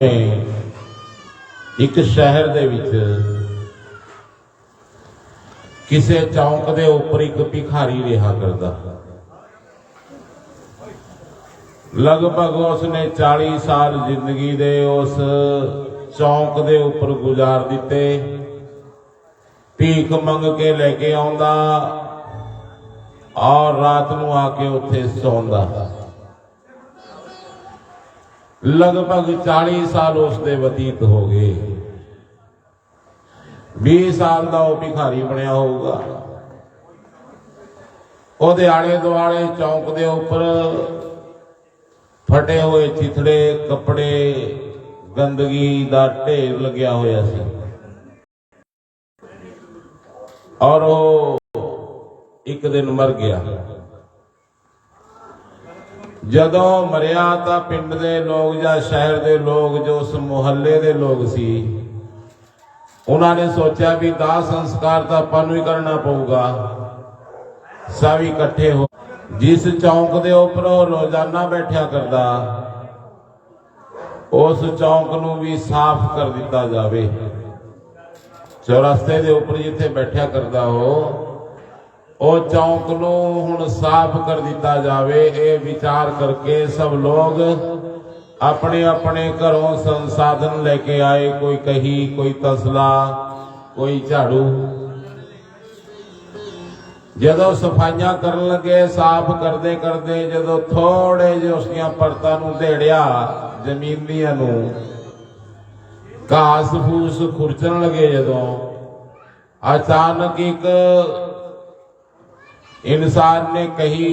एक शहर दे विच किसे चौंक दे उपर एक भिखारी रहा करदा। लगभग उसने 40 साल जिंदगी दे उस चौंक दे उपर गुजार दिते। भीख मंग के लेके आउंदा और रात नूं आके उत्थे सौंदा। लगभग 40 साल उसके बतीत हो गए। 20 साल का वह भिखारी बनया होगा। ਉਹਦੇ आले दुआले चौंक के उपर फटे हुए चिथड़े कपड़े गंदगी का ढेर लग्या होया सी। और वो एक दिन मर गया। जदों मरिया तो पिंड दे लोग या शहर दे लोग जो उस मुहल्ले दे लोग सी उन्होंने सोचा भी दाह संस्कार तो अपन ही करना पऊगा। सब इकट्ठे हो जिस चौंक दे उपर रोजाना बैठा करदा उस चौंक नूं भी साफ कर दिता जावे। चौरस्ते दे उपर जिथे बैठा करदा हो ਉਹ चौंक नूं हुण साफ कर दिता जावे। ये विचार करके सब लोग अपने अपने घरों संसाधन लेके आए। कोई कही, कोई तसला, कोई झाड़ू। जदों सफाइयां करन लगे साफ करते करते जदों थोड़े जे उसदियां परतां नूं धेड़िया जमीन दियां नूं घास फूस खुरचन लगे जदों अचानक एक इंसान ने कही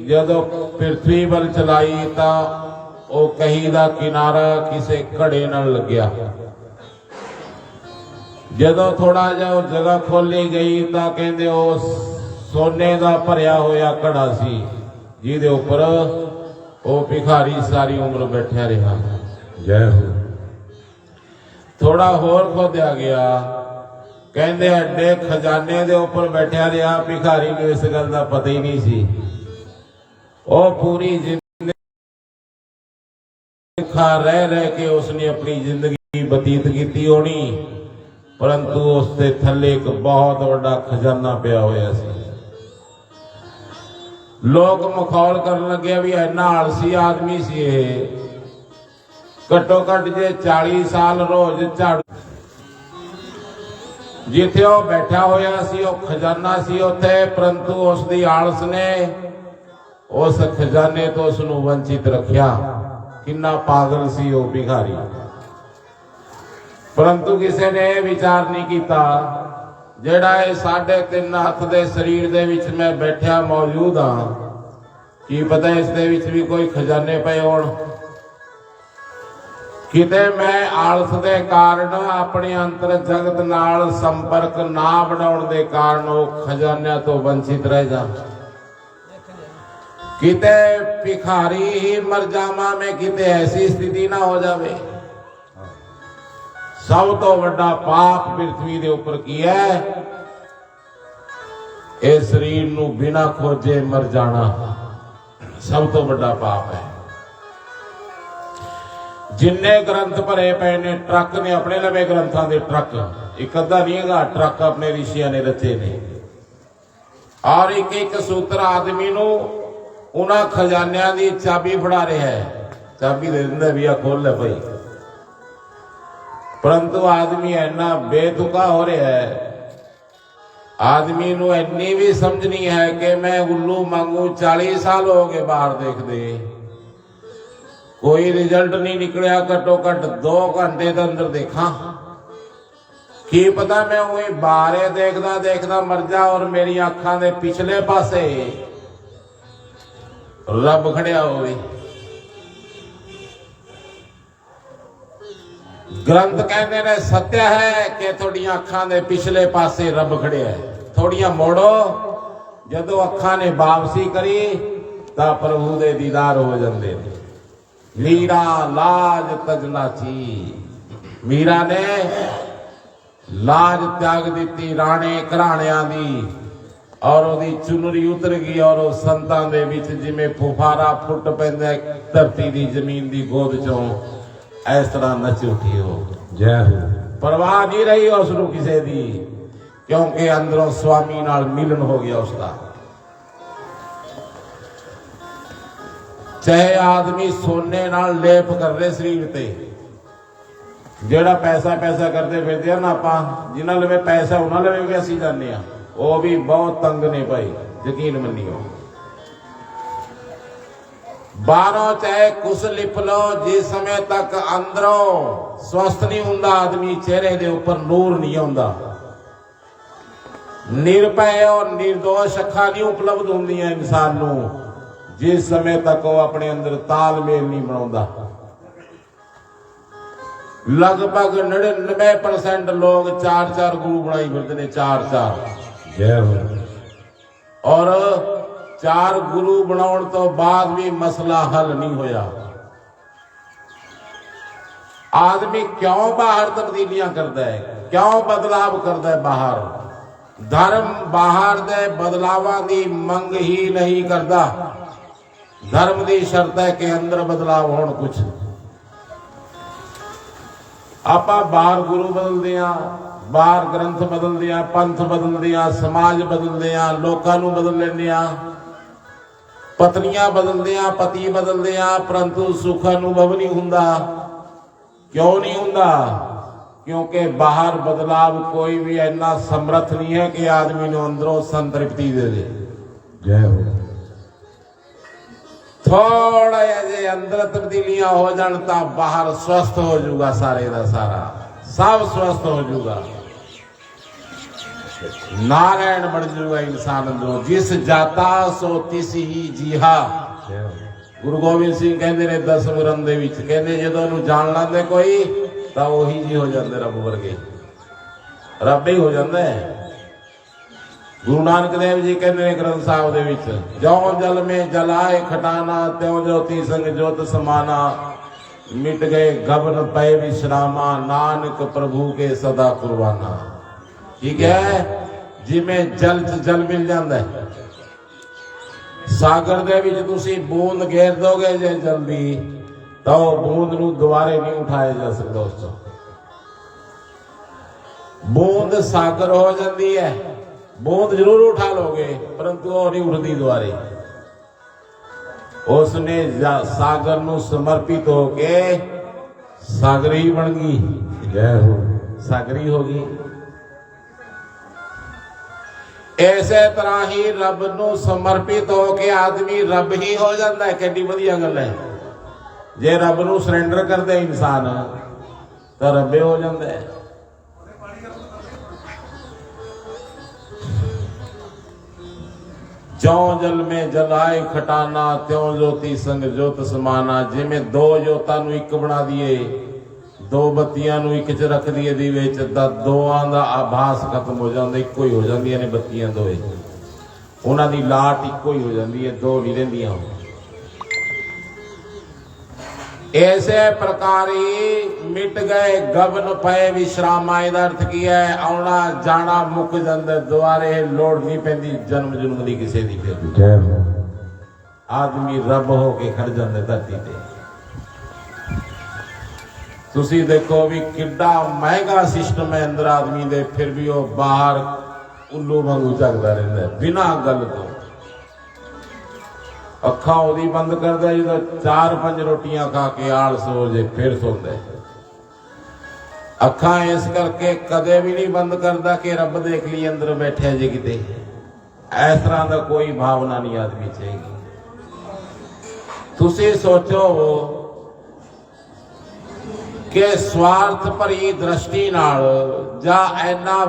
जदों पृथ्वी वल चलाई तो वो कही दा किनारा किसे घड़े नाल लग्या। जदों थोड़ा जिहा जगह खोली गई तो कहंदे उस सोने का भरिया होया घड़ा सी जिहदे उपर वो भिखारी सारी उम्र बैठा रहा। जय हो। थोड़ा होर खोदया गया। कहते अड्डे खजाने दे उपर बैठा रहा। भिखारी को इस गल का पता ही नहीं सी। वो पूरी जिंदगी रह रह के उसने अपनी जिंदगी बतीत की होनी, परंतु उसके थले एक बहुत बड़ा खजाना पिया होया सी। लोग मखौल कर लगे भी इन्ना आलसी आदमी सी। घट्टो घट जे 40 साल रोज झाड़ू जिथे वह बैठा होया सी वो खजाना सी उथे, परंतु उसकी आलस ने उस खजाने तो उसनू वंचित रखिया। किन्ना पागल सी वो भिखारी। परंतु किसी ने विचार नहीं किया जेड़ा 3.5 हथ के शरीर दे विच मैं बैठा मौजूद हाँ, की पता इस दे विच भी कोई खजाने पे होण। किते मैं आलस के कारण अपने अंतर जगत नाल संपर्क ना बनाउण दे कारण वो खजानिया तो वंचित रह जा। किते भिखारी ही मर जावा में किते ऐसी स्थिति ना हो जावे। सब तो बड़ा पाप पृथ्वी दे उपर की है इस शरीर नू बिना खोजे मर जाना। सब तो बड़ा पाप है। जिन्ने ग्रंथ भरे पे ने ट्रक ने अपने लवे ग्रंथों के ट्रक एक अद्धा नहीं है ट्रक अपने ऋषिया ने रचे ने। और एक एक सूत्र आदमी नू उन्हां खजानिया की चाबी फड़ा रहा है। चाबी दे दिंदा भी आ खोल ले भाई। परंतु आदमी इन्ना बेतुका हो रहा है। आदमी नू इन्नी भी समझ नहीं है कि मैं उल्लू मांगू 40 साल हो गए बाहर देखते कोई रिजल्ट नहीं निकलिया। घट्टो घट 2 घंटे के अंदर देखा की पता मैं वही बारे देखदा देखदा मर जा और मेरी अखां दे पिछले पासे रब खड़िया हो। ग्रंथ कहते ने सत्य है कि थोड़ियां अखां दे पिछले पासे रब खड़िया है। थोड़ियां मोड़ो जदों अखां ने वापसी करी तो प्रभु दे दीदार हो जाते। मीरा लाज तजना ची। मीरा ने लाज त्याग दी राणे घराणियां दी और ओदी चुनरी उतर गई और संतां दे विच जिवें फुफारा फुट पैंदा धरती दी जमीन दी गोद चों इस तरह नच उठी हो। जय हो। परवाह नहीं रही उसनू किसी दी, क्योंकि अंदरों स्वामी नाल मिलन हो गया उसका। चाहे आदमी सोने नाल लेप कर रहे शरीर ते, जेड़ा पैसा पैसा करते फिरते ना आप, जिन्होंने लवे पैसा उन्होंने लवे भी असी जाने, वो भी बहुत तंग ने भाई, यकीन मनियो। बारों चाहे कुछ लिप लो, जिस समय तक अंदरों स्वस्थ नहीं हुंदा आदमी, चेहरे दे ऊपर नूर नहीं आउंदा, निर्भय और निर्दोष अखा नहीं उपलब्ध होंदियां इंसान नू, जिस समय तक वो अपने अंदर तालमेल नहीं बनाउंदा। लगभग 99% लोग 4-4 गुरु बनाई फिरदे ने, 4-4। जय हो। और 4 गुरु बनाउण तो बाद भी मसला हल नहीं होया। आदमी क्यों बाहर तब्दीलियां करता है, क्यों बदलाव करता है बाहर? धर्म बाहर दे बदलावां दी मंग ही नहीं करता। धर्म दी शर्त है कि अंदर बदलाव होण कुछ। ਆਪਾਂ ਬਾਹਰ ਗੁਰੂ ਬਦਲਦੇ ਆ, ਬਾਹਰ ਗ੍ਰੰਥ ਬਦਲਦੇ ਆ, ਪੰਥ ਬਦਲਦੇ ਆ, ਸਮਾਜ ਬਦਲਦੇ ਆ, ਲੋਕਾਂ ਨੂੰ ਬਦਲ ਲੈਂਦੇ ਆ, ਪਤਨੀਆਂ ਬਦਲਦੇ ਆ, ਪਤੀ ਬਦਲਦੇ ਆ, ਪਰੰਤੂ ਸੁੱਖ ਅਨੁਭਵ ਨਹੀਂ ਹੁੰਦਾ। ਕਿਉਂ ਨਹੀਂ ਹੁੰਦਾ? ਕਿਉਂਕਿ ਬਾਹਰ ਬਦਲਾਵ ਕੋਈ ਵੀ ਇੰਨਾ ਸਮਰੱਥ ਨਹੀਂ ਹੈ ਕਿ ਆਦਮੀ ਨੂੰ ਅੰਦਰੋਂ ਸੰਤ੍ਰਿਪਤੀ ਦੇ ਦੇ। ਜੈ ਹੋ। थोड़ा जे अंदर तब्दीलियां हो जान तो बाहर स्वस्थ हो जाऊगा, सारे का सारा सब स्वस्थ हो जाऊगा, नारायण बन जाऊगा इंसान अंदरों। जिस जाता सो तिस ही जीहा। गुरु गोबिंद सिंह कहते ने 10 मुरन दे विच, कहते जदों नूं जान लांदे कोई तां ओही जी हो जांदे रब वर्गे, रब ही हो जांदा है। गुरु नानक देव जी कहते हैं ग्रंथ साहब दे विच, ज्यों जल में जलाए खटाना, त्यों ज्योति संग ज्योत समाना, मिट गए गबन पै विश्रामा, नानक प्रभु के सदा कुर्बाना। ठीक है, जिमें जल च जल मिल जाता है। सागर दे विच तुसी बूंद घेर दोगे जे जल्दी, तो बूंद नूं दोबारे नहीं उठाया जा सकता। उस बूंद सागर हो जाती है, बूंद जरूर उठा लोगे परंतु वो नहीं उठती दोबारे। उसने सागर नू समर्पित होके सागर ही बन गई। जय हो। सागरी होगी। ऐसे तरह ही रब नू समर्पित होके आदमी रब ही हो जाता है। कितनी वधिया गल है। जे रब नू सरेंडर कर दे इंसान तो रबे हो जाता है। ज्यों जल में जलाए खटाना, त्यों ज्योति संग ज्योत समाना। जिमें 2 ज्योतां नूं इक बना दिए, 2 बत्तियां नूं इक च रख दिए दीवे च, तां दोआं दा आभास खत्म हो जांदा, इक्को ही हो जांदियां ने बत्तियां दोए। उन्हां दी लाट इक्को ही हो जांदी है, 2 नहीं रहिंदियां। ऐसे प्रकार ही मिट गए गबन पए विश्रामा। इहदा अर्थ की है, आउणा जाना मुक जांदा, दोबारे लोड़ नहीं पैंदी जन्म जुन्म दी किसी दी। फिर आदमी रब हो के खड़ जांदे धरती ते। तुसी देखो भी किड्डा महंगा सिस्टम है अंदर आदमी दे, फिर भी वो बाहर उल्लू वांगू झगदा रहिंदा बिना गल तो। अखा ओदी बंद कर दे जो 4-5 रोटियां खा के आलस हो जाए, फिर सोंदे। अखा इस करके कदे भी नहीं बंद करता कि रब देख ली अंदर बैठे जे किते। इस तरह का कोई भावना नहीं आदमी चाहिए। तुसी सोचो कि स्वार्थ भरी दृष्टि नाल जां इन्ना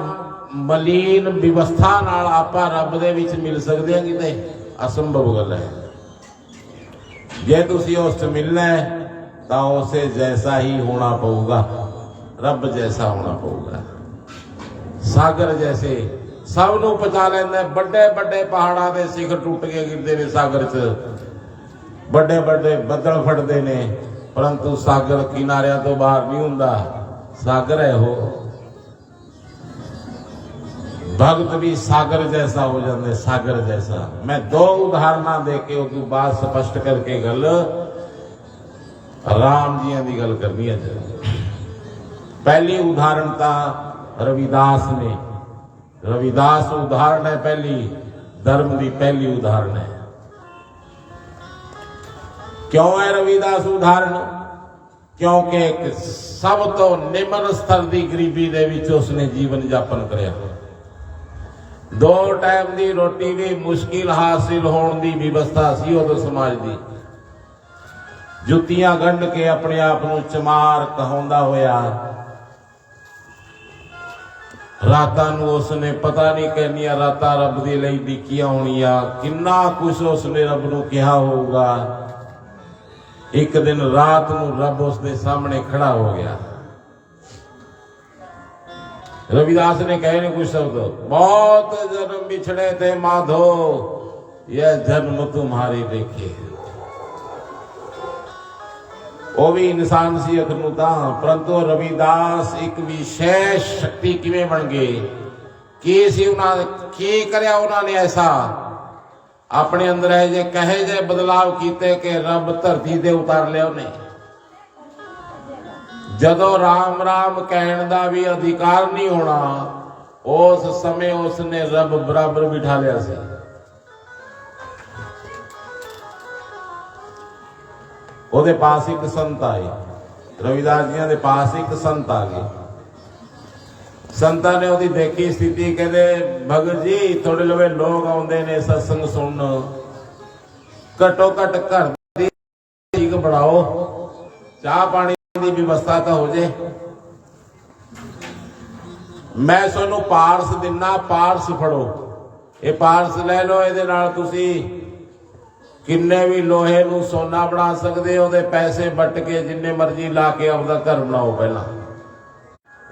मलीन व्यवस्था नाल आपां रब दे विच मिल सकदे हां किते? असंभव गल है। जे तुसी उस च मिलना है तो उसे जैसा ही होना पऊगा, रब जैसा होना पऊगा। सागर जैसे सब नूं पचा लैंदा। बड़े बड़े पहाड़ां दे सिखर टुट के गिरदे ने सागर च, बड़े बड़े बदल फटदे ने, परंतु सागर किनारियां तो बाहर नहीं हुंदा। सागर है हो। भगत भी सागर जैसा हो जाते, सागर जैसा। मैं 2 उदाहरण दे के उसकी बात स्पष्ट करके गल राम जी की गल करनी है। पहली उदाहरण था रविदास ने। रविदास उदाहरण है पहली, धर्म की पहली उदाहरण है। क्यों है रविदास उदाहरण? क्योंकि एक सब तो निम्न स्तर की गरीबी दे विच उसने जीवन यापन करया। 2 टाइम की रोटी भी मुश्किल हासिल होने की व्यवस्था सी उदों समाज की। जुत्तियां गंढ के अपने आप को चमार कहाउंदा होया रातां नूं उसने पता नहीं कितनियां रातां रब दे लई डिकियां होणियां, किन्ना कुछ उसने रब नूं कहा होगा। एक दिन रात नूं रब उसके सामने खड़ा हो गया। रविदास ने कहे ने कुछ शब्द, बहुत जन्म बिछड़े थे माधो, यह जन्म तुम्हारे देखे। वो भी इंसान सी अखनू था, परंतु रविदास एक विशेष शक्ति किवें बन गए की सी उन्होंने की करया। उन्होंने ऐसा अपने अंदर है जे कहे जे बदलाव किए कि रब धरती दे उतार लिया उन्हें। जदों राम राम कहने का भी अधिकार नहीं होना, उस समय उसने रब बराबर बिठा लिया सी। ਉਹਦੇ पास एक संत आए, रविदास जी के पास एक संत आ गए। संतां ने ਉਹਦੀ देखी स्थिति, कहते भगत जी थोड़े लवे लोग आउंदे ने सत्संग सुन, घटो घट घर दी ठीक बढ़ाओ, चाह पानी की व्यवस्था तो हो जाए। मैं सोनू पारस दिना, पारस फड़ो, ये पारस ले लो, ਇਹਦੇ ਨਾਲ ਤੁਸੀਂ किन्ने भी लोहे नूं सोना बना सकते हो, पैसे बट के जिन्ने मर्जी ला के अपना घर बनाओ। पहला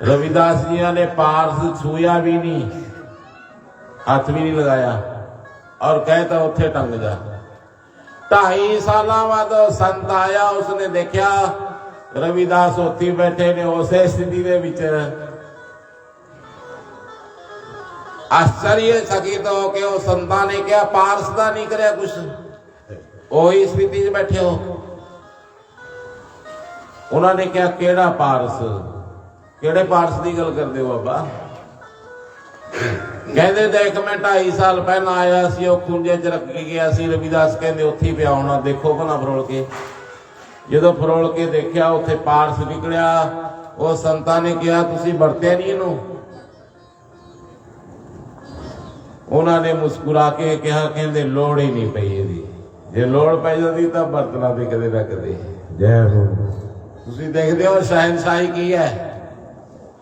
रविदास जी ने पारस छूया भी नहीं, हाथ भी नहीं लगाया और कहता उत्थे टंग जा। 2.5 साल बाद संत आया, उसने देखा रविदास उत्थे बैठे ने उसे स्थिति दे विच। आश्चर्य चकित हो के उस संतां ने कहा पारस दा नहीं करया कुछ, वही स्थिति च बैठे हो। उन्होंने क्या केड़ा पारस, केड़े पारस की गल करते हो बाबा? कहते देख मैं 2.5 साल पहला आया सी, वो खुंजे च रख के गया सी। रविदास कहते उत्थे पिया होना, देखो भला फरोल के। जो फरोल के देखा उत्थे पारस निकलिया। वो संतां ने कहा तुसीं वरत्या नहीं इहनूं? उन्होंने मुस्कुरा के कहा कहते लोड़ ही नहीं पई इहदी, जे लोड़ पै जाती तो बरतना भी कदे ना कदे। जय हो। तुसीं देखदे हो शहनशाही की है?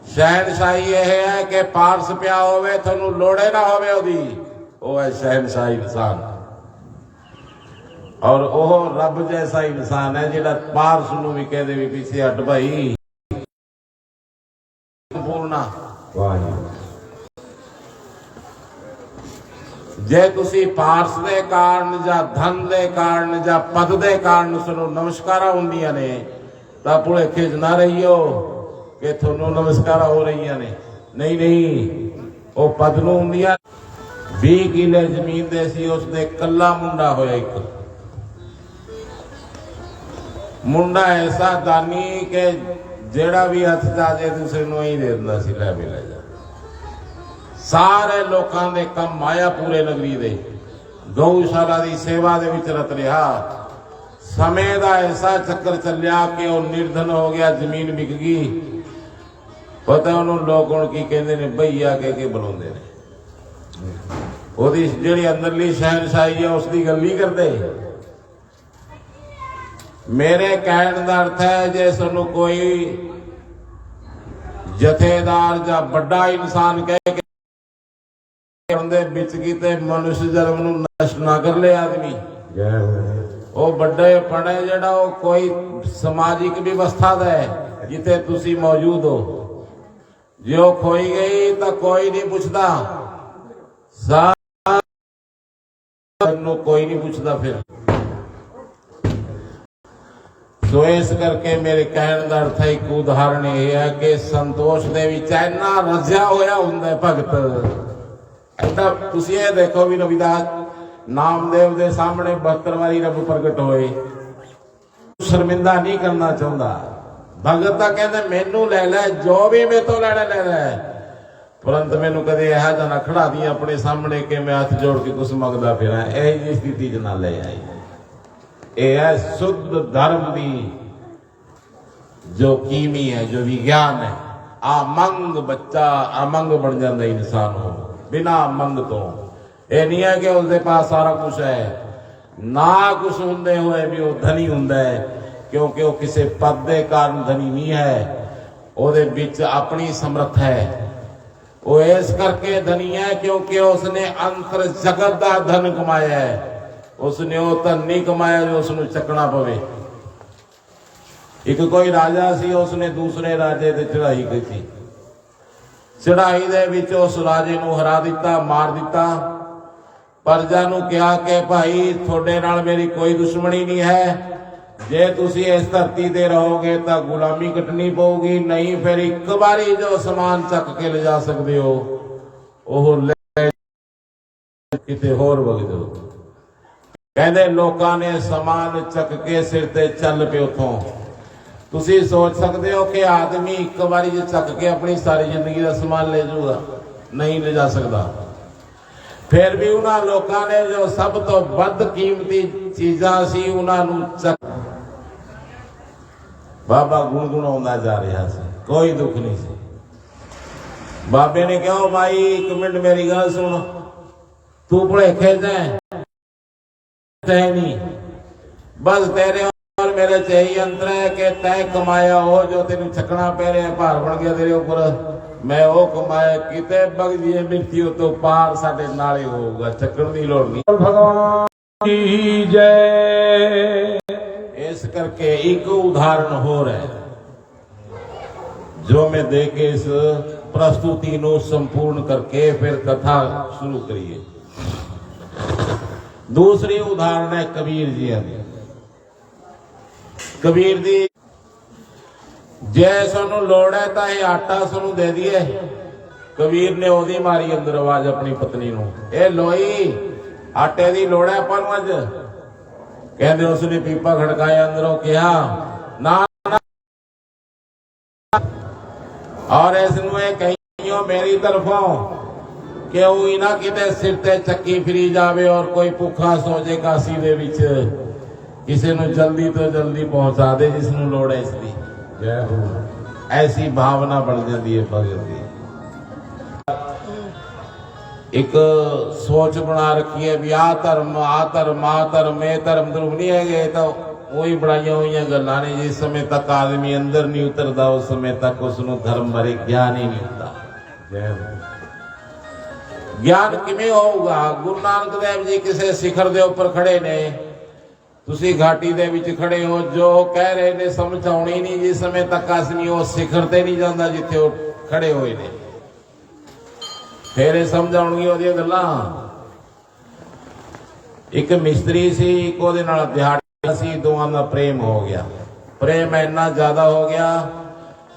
शहनशाही यह है कि पारस पिया होवे थानू लोड़े ना होवे ओदी, वो है शहनशाही इंसान। और ओह रब जैसा इंसान है जिहड़ा पारस नू भी कह दे भी पीछे हट भाई पूर्णा। वाह जी। जे तुसी पारस दे कारण जा धन दे कारण जा पद दे कारण उसनू नमस्कारा हुंदियां ने, तां भुलेखे च ना रहियो कि थानू नमस्कारा हो रही ने। नहीं नहीं, वो पद नू हुंदियां। 20 किले जमीन दे सी, उसदे कल्ला मुंडा होया। एक मुंडा ऐसा दानी कि जेड़ा भी हथ जा जे दूसरे नू ही दे दिंदा सी, लै भी लै जा। सारे लोगों के कम आया, पूरे नगरी दे। गौशाला की सेवा दे विच रत रहा। समय का ऐसा चक्कर चलिया कि वह निर्धन हो गया, जमीन बिक गई। पता उन्होंने लोग हुण की कहते हैं, भैया कह के बुलाते हैं। ओदी जिहड़ी अंदरली शहनशाही है उसकी गल नहीं करते। मेरे कहने का अर्थ है जे सानू कोई जथेदार या बड़ा इंसान कह के मनुष्य जन्म नूं नष्ट ना कर ले आदमी। वो बड़े पड़े जड़ा वो कोई समाजिक व्यवस्था दे जिथे तुसी मौजूद हो। जो खोई गई तो कोई नहीं पूछता, कोई नहीं पूछता। फिर सो इस करके मेरे कहने का अर्थ एक उदाहरण यह है कि संतोष दे विच इन्ना रजिया होया हुंदा भगत। ऐसा तुसी ये देखो भी रविदास नामदेव दे सामने 72 वारी रब प्रगट होए। ਸ਼ਰਮਿੰਦਾ ਨਹੀਂ ਕਰਨਾ ਚਾਹੁੰਦਾ। ਭਗਤ ਤਾਂ ਕਹਿੰਦੇ ਮੈਨੂੰ ਲੈ ਲੈ, ਜੋ ਵੀ ਮੇਰੇ ਤੋਂ ਲੈਣਾ ਲੈ ਲੈ, ਪਰੰਤੂ ਮੈਨੂੰ ਕਦੇ ਇਹੋ ਜਿਹਾ ਨਾ ਖੜਾ ਦੀ ਆਪਣੇ ਸਾਹਮਣੇ ਕਿ ਮੈਂ ਹੱਥ ਜੋੜ ਕੇ ਕੁਛ ਮੰਗਦਾ ਫਿਰਾਂ। ਇਹ ਜਿਹੀ ਸਥਿਤੀ 'ਚ ਨਾ ਲੈ ਆਈ। ਇਹ ਹੈ शुद्ध धर्म की जो कीमी है, जो विज्ञान है। आमंग बच्चा अमंग बन जाता इंसान हो बिना मंग तो। ये नहीं है कि उसके पास सारा कुछ है, ना कुछ होंदे हुए भी वो धनी हुंदा है, क्योंकि वो किसी पद के कारण धनी नहीं है, ਉਹਦੇ ਵਿੱਚ अपनी समर्थ है। वो इस करके धनी है क्योंकि उसने अंतर जगत का धन कमाया है। उसने वो धन नहीं कमाया जो उसनों चकना पवे। एक कोई राजा सी, उसने दूसरे राजे ते चढ़ाई की। चढ़ाई दे विच उस राजे नूं हरा दिता, मार दिता। प्रजा नूं कहा कि भाई थोड़े नाल मेरी कोई दुश्मनी नहीं है, जे तुसी इस धरती ते रहोगे तो गुलामी कटनी पऊगी, नहीं फिर एक बारी जो समान चक के ले जा सकते हो ओह ले किते होर वग जाओ। कहते लोगों ने समान चक के सिर ते चल पे उथों। तुसी सोच सकते हो कि आदमी एक बारी जो चक के अपनी सारी जिंदगी का समान ले जाऊगा? नहीं ले जा सकता। फिर भी उन्होंने लोगों ने जो सब तो बद कीमती चीजा सी उन्होंने चक। बाबा गुणगुणाउंदा जा रहा सी, कोई दुख नहीं सी। बाबे ने कहा भाई एक मिनट मेरी गल सुन, तू भुलेखे जाए नहीं, बस तेरे और मेरे च यही अंतर है कि तय कमाया हो जो तेन छकना पै रहा भार बन गया तेरे ऊपर, मैं वो कमाया किते बग दिए मृत्यु तो पार साडे नाले होगा, छकण की लोड़ नहीं। भगवान की जय। इस करके एक उदाहरण हो रहा है जो मैं दे के इस प्रस्तुति को संपूर्ण करके फिर कथा शुरू करिए। दूसरी उदाहरण है कबीर जी की। कबीर जी जे सानू लोड़ है तो यह आटा सानू दे दिए। कबीर ने ओदी मारी अंदर आवाज अपनी पत्नी नू, ए लोई आटे की लोड़ है अपन अज? कहते उसने पीपा खड़काया अंदरों, कहा ना ना, और इसनू कहियो मेरी तरफों कि वो ना किते सिर ते चक्की फिरी जावे और कोई भुखा सो जे काशी दे विच, किसी नू जल्दी तो जल्दी पहुंचा दे जिसनू लोड़ है इसकी। जय हो। ऐसी भावना बन जाती है भगत की। एक सोच बना रखी है भी आ धर्म ये धर्म ध्रुव नहीं है, तो वही बनाई हुई गल्लां ने। जिस समय तक आदमी अंदर नहीं उतरता उस समय तक उसनू धर्म बारे ज्ञान ही नहीं होता। जय हो। ज्ञान किमें होगा? गुरु नानक देव जी किसी शिखर दे ऊपर खड़े ने, तुसी घाटी दे विच खड़े हो, जो कह रहे ने समझ आउणी नहीं जिस समय तक आदमी वो शिखर ते नहीं जाता जिथे वो खड़े हुए ने। फिर समझ आउणगी ओहदियां गल्लां। एक मिस्त्री सी, एक ओहदे नाल दिहाड़िया सी, दोवां दा प्रेम हो गया। प्रेम इन्ना ज्यादा हो गया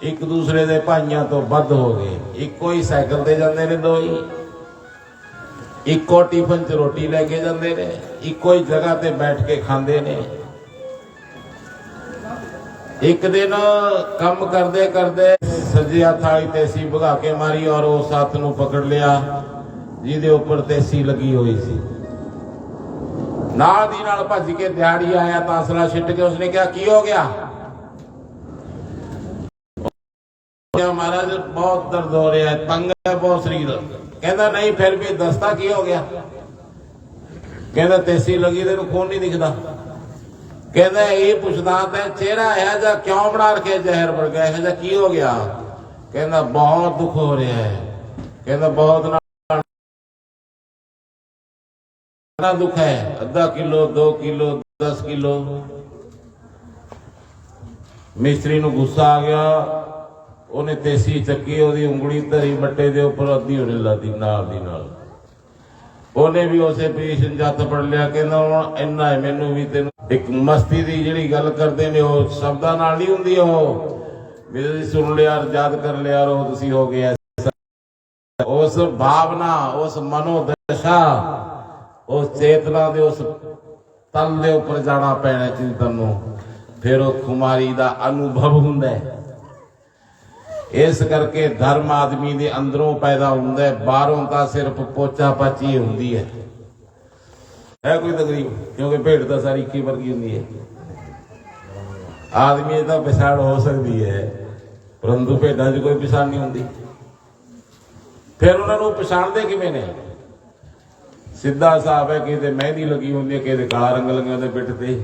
एक दूसरे दे भाइयों तो वध हो गए। इको ही साइकिल ते जांदे ने दो ही, इको टिफन च रोटी लेके जाते ने, इको ही जगह ते बैठ के खाते ने। एक दिन कम करते करते सज्जे हथ वाली तेसी भगा के मारी और उस हाथ नूं पकड़ लिया जिहदे उपर तेसी लगी हुई सी। नाल दी नाल भज के दिहाड़ी आया, तासला छिट के उसने कहा की हो गया? महाराज बहुत दर्द हो रहा है, तंग है बहुत शरीर। कहता नहीं फिर भी दसता की हो गया? कहता तेसी लगी तेन खून नहीं दिखता। कहता ये पूछता तै चेहरा है जा क्यों बना रखे जहर बन गया है जा की हो गया? कहता बहुत दुख हो रहा है। कहता बहुत ना दुख है, आधा किलो 2 किलो 10 किलो। मिस्त्री नूं गुस्सा आ गया, ਉਹਨੇ तेसी ਚੱਕੀ, ਉਹਦੀ ਉਂਗਲੀ ਧਰੀ ਬੱਟੇ ਦੇ ਉੱਪਰ, ਅੱਧੀ ਉਹਨੇ ਲਾਦੀ ਨਾਲ ਦੀ ਨਾਲ। ਉਹਨੇ ਵੀ ਉਸੇ ਪੋਜੀਸ਼ਨ ਜੱਤ ਫੜ ਲਿਆ। ਕਹਿੰਦਾ ਹੁਣ ਇੰਨਾ ਹੈ ਮੈਨੂੰ ਵੀ ਤੈਨੂੰ। ਇੱਕ ਮਸਤੀ ਦੀ ਜਿਹੜੀ ਗੱਲ ਕਰਦੇ ਨੇ ਉਹ ਸ਼ਬਦਾਂ ਨਾਲ ਨਹੀਂ ਹੁੰਦੀ, ਉਹ ਵੀ ਤੁਸੀਂ ਸੁਣ ਲਿਆ ਯਾਦ ਕਰ ਲਿਆ ਉਹ ਤੁਸੀਂ ਹੋ ਗਏ। ਉਸ ਭਾਵਨਾ, ਉਸ ਮਨੋਦਸ਼ਾ, ਉਸ ਚੇਤਨਾ ਦੇ ਉਸ ਤਲ ਦੇ ਉੱਪਰ ਜਾਣਾ ਪੈਣਾ ਚਿੰਤਨ ਨੂੰ। ਫਿਰ ਉਹ ਖੁਮਾਰੀ ਦਾ ਅਨੁਭਵ ਹੁੰਦਾ ਹੈ। ਇਸ ਕਰਕੇ ਧਰਮ ਆਦਮੀ ਦੇ ਅੰਦਰੋਂ ਪੈਦਾ ਹੁੰਦਾ ਹੈ, ਬਾਹਰੋਂ ਤਾਂ ਸਿਰਫ ਪੋਚਾ ਪਾਚੀ ਹੁੰਦੀ ਹੈ ਕੋਈ ਤਕਰੀਬ, ਕਿਉਂਕਿ ਭੇਡ ਤਾਂ ਸਾਰੀ ਇੱਕੀ ਵਰਗੀ ਹੁੰਦੀ ਹੈ। ਆਦਮੀ ਤਾਂ ਪਛਾਣ ਹੋ ਸਕਦੀ ਹੈ, ਪਰੰਤੂ ਭੇਡਾਂ 'ਚ ਕੋਈ ਪਛਾਣ ਨਹੀਂ ਹੁੰਦੀ। ਫਿਰ ਉਹਨਾਂ ਨੂੰ ਪਛਾਣਦੇ ਕਿਵੇਂ ਨੇ? ਸਿੱਧਾ ਹਿਸਾਬ ਹੈ, ਕਿਤੇ ਮਹਿੰਦੀ ਲੱਗੀ ਹੁੰਦੀ ਹੈ, ਕਿਤੇ ਕਾਲਾ ਰੰਗ ਲੱਗਿਆ ਹੁੰਦਾ ਪਿੱਠ ਤੇ,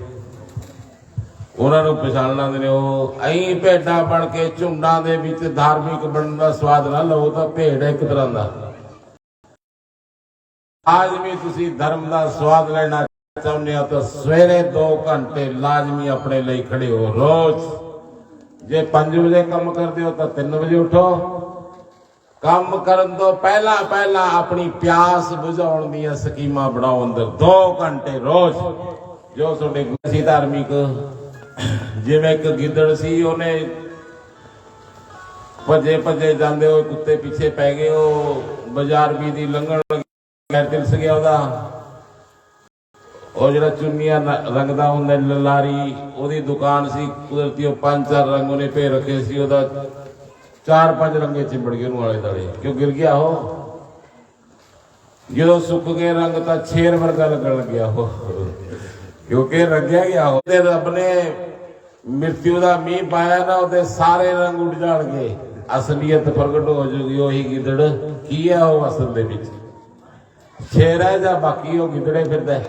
ਉਹਨਾਂ ਨੂੰ ਪਛਾਣ ਲੈਂਦੇ ਨੇ। ਉਹ ਐਂ ਭੇਡਾਂ ਬਣ ਕੇ ਝੁੰਡਾਂ ਦੇ ਵਿੱਚ ਧਾਰਮਿਕ ਬਣਨ ਦਾ ਸਵਾਦ ਨਾ ਲਓ, ਤਾਂ ਭੇਡ ਇੱਕ ਤਰ੍ਹਾਂ ਦਾ। ਆਦਮੀ ਤੁਸੀਂ ਧਰਮ ਦਾ ਸਵਾਦ ਲੈਣਾ ਚਾਹੁੰਦੇ ਹੋ ਤਾਂ ਸਵੇਰੇ 2 ਘੰਟੇ ਲਾਜ਼ਮੀ ਆਪਣੇ ਲਈ ਖੜੇ ਹੋ ਰੋਜ਼। ਜੇ 5 ਵਜੇ ਕੰਮ ਕਰਦੇ ਹੋ ਤਾਂ 3 ਵਜੇ ਉੱਠੋ। ਕੰਮ ਕਰਨ ਤੋਂ ਪਹਿਲਾਂ ਆਪਣੀ ਪਿਆਸ ਬੁਝਾਉਣ ਦੀਆਂ ਸਕੀਮਾਂ ਬਣਾਓ ਅੰਦਰ। 2 ਘੰਟੇ ਰੋਜ਼ ਜੋ ਤੁਹਾਡੇ ਗੁਰੂ ਧਾਰਮਿਕ, ਜਿਵੇਂ ਇੱਕ ਗਿੱਦੜ ਸੀ, ਉਹਨੇ ਭੱਜੇ ਜਾਂਦੇ ਹੋਏ ਕੁੱਤੇ ਪਿੱਛੇ ਪੈ ਗਏ। ਉਹ ਬਾਜ਼ਾਰ ਵੀ ਦੀ ਲੰਘਣ ਤਿਲਸ ਗਿਆ ਉਹਦਾ, ਉਹ ਜਿਹੜਾ ਚੁੰਨੀਆਂ ਰੰਗਦਾ ਹੁੰਦਾ ਲਾਰੀ, ਉਹਦੀ ਦੁਕਾਨ ਸੀ। ਕੁਦਰਤੀ ਉਹ 5-4 ਰੰਗ ਉਹਨੇ ਭੇ ਰੱਖੇ ਸੀ, ਉਹਦਾ 4-5 ਰੰਗੇ ਚਿੰਬੜ ਗਏ ਉਹਨੂੰ ਆਲੇ ਦੁਆਲੇ, ਕਿਉਂ ਗਿਰ ਗਿਆ ਉਹ। ਜਦੋਂ ਸੁੱਕ ਗਏ ਰੰਗ ਤਾਂ ਸ਼ੇਰ ਵਰਗਾ ਲੱਗਣ ਲੱਗਿਆ ਉਹ, ਕਿਉਂਕਿ ਰੰਗਿਆ ਗਿਆ ਉਹ। ਤੇ ਰੱਬ ਨੇ ਮ੍ਰਿਤਿੂ ਦਾ ਮੀਂਹ ਪਾਇਆ ਨਾ, ਉਹਦੇ ਸਾਰੇ ਰੰਗ ਉੱਡ ਜਾਣਗੇ, ਅਸਲੀਅਤ ਪ੍ਰਗਟ ਹੋ ਜਾਊਗੀ। ਉਹੀ ਗਿੱਦੜ ਕੀ ਹੈ ਉਹ ਅਸਲ ਦੇ ਵਿੱਚ? ਸ਼ੇਰ ਹੈ ਜਾਂ ਬਾਕੀ ਉਹ ਗਿੱਦੜੇ ਫਿਰਦਾ?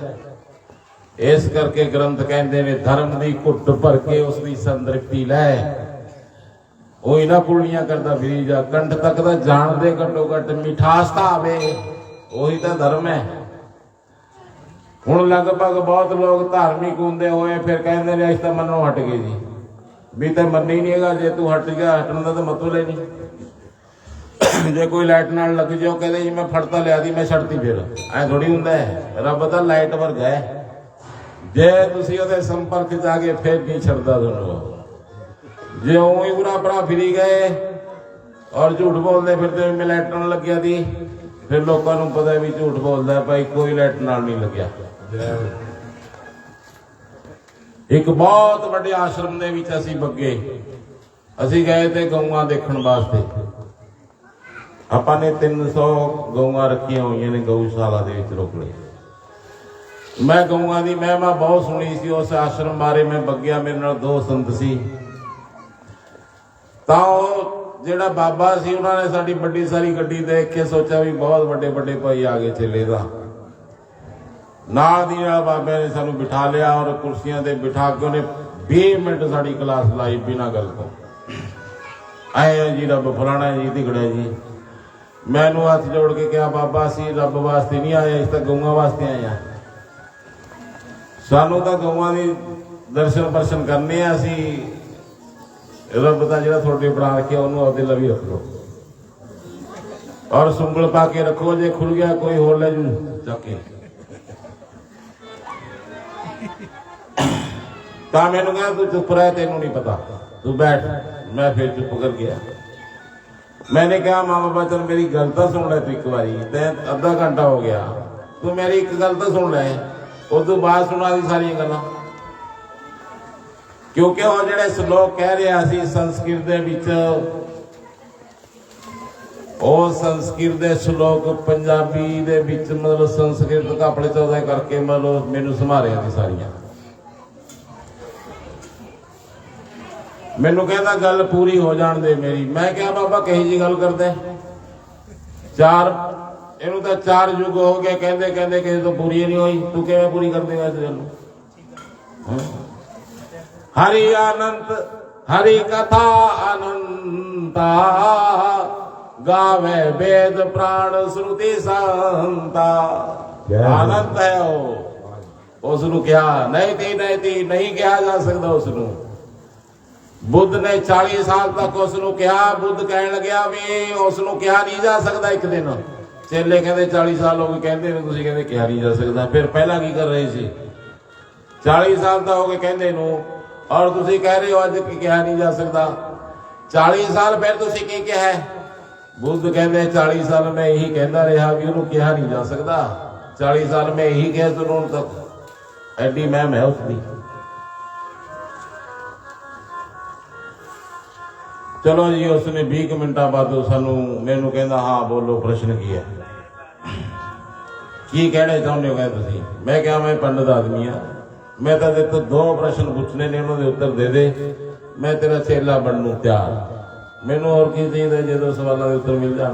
ਇਸ ਕਰਕੇ ਗ੍ਰੰਥ ਕਹਿੰਦੇ ਨੇ ਧਰਮ ਦੀ ਘੁੱਟ ਭਰ ਕੇ ਉਸ ਦੀ ਸੰਤ੍ਰਿਪਤੀ ਲੈ। ਉਹ ਇਹਨਾਂ ਕੁਲੀਆਂ ਕਰਦਾ ਫਿਰੀ ਜਾ, ਕੰਠ ਤੱਕ ਦਾ ਜਾਣਦੇ ਘੱਟੋ ਘੱਟ ਮਿਠਾਸ ਤਾਂ ਆਵੇ, ਉਹੀ ਤਾਂ ਧਰਮ ਹੈ। ਹੁਣ ਲਗਭਗ ਬਹੁਤ ਲੋਕ ਧਾਰਮਿਕ ਹੁੰਦੇ ਹੋਏ ਫਿਰ ਕਹਿੰਦੇ ਨੇ ਅਸੀਂ ਤਾਂ ਮੰਨੋ ਹਟ ਗਏ ਜੀ। ਵੀ ਤਾਂ ਮੰਨੀ ਨਹੀਂ ਹੈਗਾ, ਜੇ ਤੂੰ ਹਟ ਗਿਆ, ਹਟਣ ਦਾ ਤਾਂ ਮਤਲਬ ਹੀ ਨਹੀਂ। ਜੇ ਕੋਈ ਲਾਈਟ ਨਾਲ ਲੱਗ ਜਾਓ, ਕਹਿੰਦੇ ਜੀ ਮੈਂ ਫੜਤਾ ਲਿਆ ਦੀ, ਮੈਂ ਛੱਡਤੀ, ਫਿਰ ਐ ਥੋੜੀ ਹੁੰਦਾ ਹੈ। ਰੱਬ ਤਾਂ ਲਾਈਟ ਵਰਗਾ ਹੈ, ਜੇ ਤੁਸੀਂ ਉਹਦੇ ਸੰਪਰਕ ਚ ਆ ਗਏ ਫਿਰ ਨਹੀਂ ਛੱਡਦਾ ਤੁਹਾਨੂੰ। ਜੇ ਉਹੀ ਪੂਰਾ ਭਰਾ ਫਿਰੀ ਗਏ ਔਰ ਝੂਠ ਬੋਲਦੇ ਫਿਰਦੇ, ਮੈਂ ਲਾਈਟ ਨਾਲ ਲੱਗਿਆ ਦੀ, ਫਿਰ ਲੋਕਾਂ ਨੂੰ ਪਤਾ ਵੀ ਝੂਠ ਬੋਲਦਾ ਭਾਈ, ਕੋਈ ਲਾਈਟ ਨਾਲ ਨਹੀਂ ਲੱਗਿਆ। ਇੱਕ ਬਹੁਤ ਵੱਡੇ ਆਸ਼ਰਮ ਦੇ ਵਿੱਚ ਅਸੀਂ ਬੱਗੇ, ਅਸੀਂ ਗਏ ਤੇ ਗਊਆਂ ਦੇਖਣ ਵਾਸਤੇ। ਆਪਾਂ ਨੇ 300 ਗਊਆਂ ਰੱਖੀਆਂ ਹੋਈਆਂ ਨੇ ਗਊਸ਼ਾਲਾ ਦੇ ਵਿੱਚ ਰੋਕੜੇ। ਮੈਂ ਗਊਆਂ ਦੀ ਮਹਿਮਾ ਬਹੁਤ ਸੁਣੀ ਸੀ ਉਸ ਆਸ਼ਰਮ ਬਾਰੇ। ਮੈਂ ਬੱਗਿਆ, ਮੇਰੇ ਨਾਲ 2 ਸੰਤ ਸੀ। ਤਾਂ ਉਹ ਜਿਹੜਾ ਬਾਬਾ ਸੀ, ਉਹਨਾਂ ਨੇ ਸਾਡੀ ਵੱਡੀ ਸਾਰੀ ਗੱਡੀ ਦੇਖ ਕੇ ਸੋਚਿਆ ਵੀ ਬਹੁਤ ਵੱਡੇ ਵੱਡੇ ਭਾਈ ਆ ਗਏ ਚੇਲੇ ਦਾ। ਨਾਲ ਦੀ ਨਾਲ ਬਾਬੇ ਨੇ ਸਾਨੂੰ ਬਿਠਾ ਲਿਆ ਔਰ ਕੁਰਸੀਆਂ ਤੇ ਬਿਠਾ ਕੇ ਉਹਨੇ 20 ਮਿੰਟ ਸਾਡੀ ਕਲਾਸ ਲਾਈ ਬਿਨਾਂ ਗੱਲ ਤੋਂ। ਆਏ ਜੀ ਰੱਬ ਫਲਾਣਾ ਜੀ, ਦਿਗੜਾ ਜੀ। ਮੈਨੂੰ ਹੱਥ ਜੋੜ ਕੇ ਕਿਹਾ, ਬਾਬਾ ਅਸੀਂ ਰੱਬ ਵਾਸਤੇ ਨਹੀਂ ਆਏ, ਅਸੀਂ ਤਾਂ ਗਊਆਂ ਵਾਸਤੇ ਆਏ ਆ। ਸਾਨੂੰ ਤਾਂ ਗਊਆਂ ਦੀ ਦਰਸ਼ਨ ਕਰਨੇ ਆ। ਅਸੀਂ ਰੱਬ ਦਾ ਜਿਹੜਾ ਤੁਹਾਡੇ ਬਣਾ ਰੱਖਿਆ ਉਹਨੂੰ ਆਪਦੇ ਲਵੀ ਰੱਖ ਲਓ ਔਰ ਸੁੰਗਲ ਪਾ ਕੇ ਰੱਖੋ, ਜੇ ਖੁੱਲ ਗਿਆ ਕੋਈ ਹੋਰ ਲੈ ਜੂ ਚੱਕ ਕੇ। ਤਾਂ ਮੈਨੂੰ ਕਹਿੰਦਾ ਤੂੰ ਚੁੱਪ ਰਹਿ, ਤੈਨੂੰ ਨਹੀਂ ਪਤਾ, ਤੂੰ ਬੈਠ। ਮੈਂ ਫਿਰ ਚੁੱਪ ਕਰ ਗਿਆ। मैंने कहा माँ बाबा चल मेरी गल तो सुन ले, तू एक बारी ते अद्धा घंटा हो गया, तू मेरी एक गल तो सुन ले, उस बाद सुना दी सारी गल्लां। क्योंकि वो जिहड़े श्लोक कह रहा सी संस्कृत दे विच, ਉਹ ਸੰਸਕ੍ਰਿਤ ਦੇ ਸ਼ਲੋਕ ਪੰਜਾਬੀ ਦੇ ਵਿੱਚ ਮਤਲਬ ਸੰਸਕ੍ਰਿਤ ਕਾਪੜੇ ਚੌਦਾ ਕਰਕੇ ਮਤਲਬ ਮੈਨੂੰ ਸੰਭਾਲਿਆ ਸੀ ਸਾਰੀਆਂ। ਮੈਨੂੰ ਕਹਿੰਦਾ ਗੱਲ ਪੂਰੀ ਹੋ ਜਾਣ ਦੇ ਮੇਰੀ। ਮੈਂ ਕਿਹਾ ਬਾਬਾ ਕਹੀ ਜੀ ਗੱਲ ਕਰਦੇ, ਇਹਨੂੰ ਤਾਂ 4 ਯੁੱਗ ਹੋ ਗਏ ਕਹਿੰਦੇ ਕਹਿੰਦੇ ਕਿਸੇ ਤੋਂ ਪੂਰੀ ਨਹੀਂ ਹੋਈ, ਤੂੰ ਕਿਵੇਂ ਪੂਰੀ ਕਰ ਦੇਗਾ ਇਸ ਗੱਲ ਨੂੰ? ਹਰੀ ਅਨੰਤ ਹਰੀ ਕਥਾ ਅਨੰਤਾ, गावे वेद प्राण श्रुति संता। आनंद है वो, उसनू क्या नहीं कहा जा सकता उसनू। बुद्ध ने 40 साल तक उसनू क्या, बुद्ध कहने लग्या भी उसनू क्या नहीं जा सकता एक दिन। चेले कहते 40 साल हो गए, कहते ने तुसीं कहते क्या नहीं जा सकता। फिर पहला की कर रहे सी? 40 साल तो हो गए कहते नू, और तुसीं कह रहे हो अज कि क्या नहीं जा सकता। 40 साल फिर तुसीं की कहा है? बुद्ध कहते 40 साल में यही कहता रहा भी उन्होंने कहा नहीं जा सकता। 40 साल में यही कहा तो उन्होंने तक एडी महम है उसकी। ਚਲੋ ਜੀ ਉਸਨੇ 20 ਮਿੰਟਾਂ ਬਾਅਦ ਸਾਨੂੰ ਮੈਨੂੰ ਕਹਿੰਦਾ ਹਾਂ ਬੋਲੋ ਪ੍ਰਸ਼ਨ ਕੀ ਹੈ, ਕੀ ਕਹਿਣਾ ਚਾਹੁੰਦੇ ਹੋ ਤੁਸੀਂ। ਮੈਂ ਕਿਹਾ ਮੈਂ ਪੰਡਤ ਆਦਮੀ ਆ, ਮੈਂ ਤਾਂ ਤੇਰੇ ਤੋਂ 2 ਪ੍ਰਸ਼ਨ ਪੁੱਛਣੇ ਨੇ, ਉਹਨਾਂ ਦੇ ਉੱਤਰ ਦੇ ਦੇ, ਮੈਂ ਤੇਰਾ ਚੇਲਾ ਬਣਨ ਨੂੰ ਤਿਆਰ। ਮੈਨੂੰ ਹੋਰ ਕੀ ਚਾਹੀਦਾ ਜਦੋਂ ਸਵਾਲਾਂ ਦੇ ਉੱਤਰ ਮਿਲ ਜਾਣ।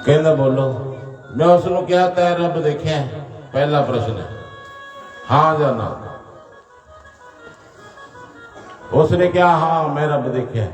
ਕਹਿੰਦਾ ਬੋਲੋ। ਮੈਂ ਉਸ ਨੂੰ ਕਿਹਾ ਤੈਂ ਰੱਬ ਦੇਖਿਆ? ਪਹਿਲਾ ਪ੍ਰਸ਼ਨ ਹੈ, ਹਾਂ ਜਾਂ ਨਾ। उसने क्या हाँ मैं रब देखा।